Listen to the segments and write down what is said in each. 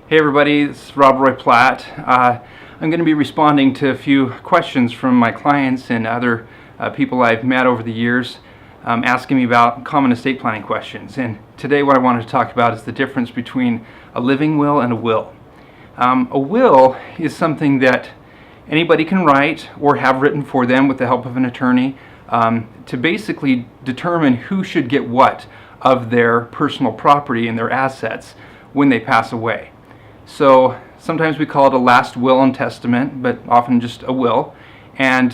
Hey everybody, this is RobRoy Platt. I'm going to be responding to a few questions from my clients and other people I've met over the years asking me about common estate planning questions. And today what I wanted to talk about is the difference between a living will and a will. A will is something that anybody can write or have written for them with the help of an attorney to basically determine who should get what of their personal property and their assets when they pass away. So sometimes we call it a last will and testament, but often just a will. And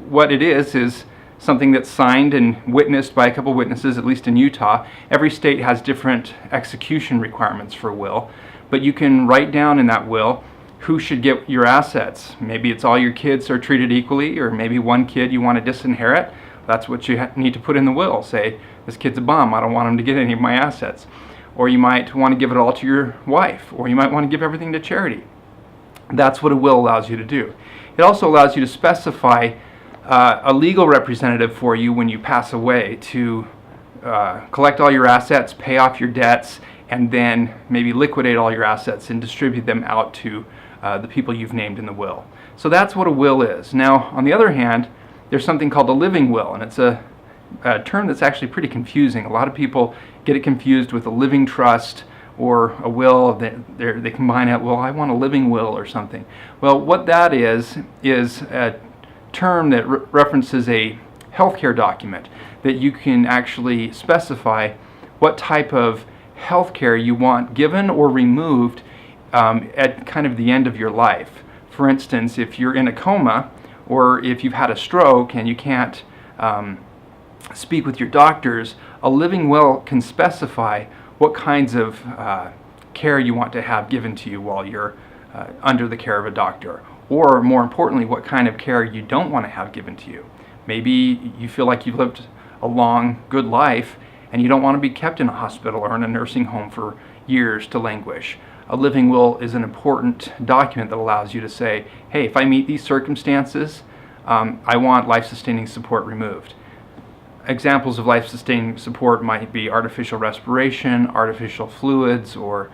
what it is something that's signed and witnessed by a couple witnesses, at least in Utah. Every state has different execution requirements for a will, but you can write down in that will who should get your assets. Maybe it's all your kids are treated equally, or maybe one kid you want to disinherit. That's what you need to put in the will. Say, this kid's a bum, I don't want him to get any of my assets. Or you might want to give it all to your wife, or you might want to give everything to charity. That's what a will allows you to do. It also allows you to specify a legal representative for you when you pass away to collect all your assets, pay off your debts, and then maybe liquidate all your assets and distribute them out to the people you've named in the will. So that's what a will is. Now, on the other hand, there's something called a living will, and it's a term that's actually pretty confusing. A lot of people get it confused with a living trust or a will. They combine it, well, I want a living will or something. Well, what that is a term that references a healthcare document that you can actually specify what type of healthcare you want given or removed at kind of the end of your life. For instance, if you're in a coma or if you've had a stroke and you can't speak with your doctors, a living will can specify what kinds of care you want to have given to you while you're under the care of a doctor, or more importantly, what kind of care you don't want to have given to you. Maybe you feel like you've lived a long, good life and you don't want to be kept in a hospital or in a nursing home for years to languish. A living will is an important document that allows you to say, hey, if I meet these circumstances, I want life-sustaining support removed. Examples of life-sustaining support might be artificial respiration, artificial fluids, or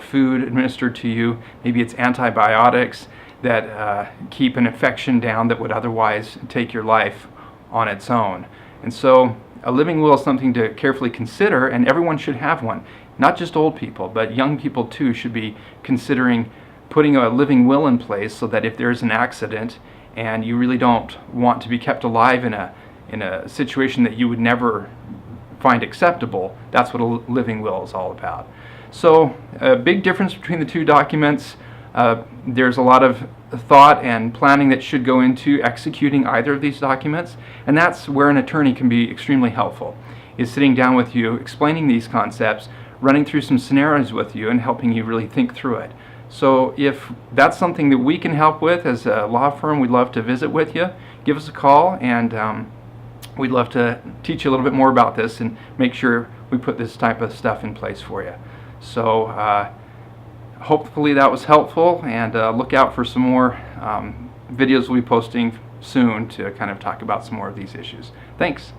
food administered to you. Maybe it's antibiotics that keep an infection down that would otherwise take your life on its own. And so a living will is something to carefully consider, and everyone should have one. Not just old people, but young people too should be considering putting a living will in place so that if there's an accident and you really don't want to be kept alive in a situation that you would never find acceptable, that's what a living will is all about. So a big difference between the two documents. There's a lot of thought and planning that should go into executing either of these documents, and that's where an attorney can be extremely helpful, is sitting down with you, explaining these concepts, running through some scenarios with you, and helping you really think through it. So if that's something that we can help with as a law firm, we'd love to visit with you. Give us a call, and we'd love to teach you a little bit more about this and make sure we put this type of stuff in place for you. So hopefully that was helpful, and look out for some more videos we'll be posting soon to kind of talk about some more of these issues. Thanks.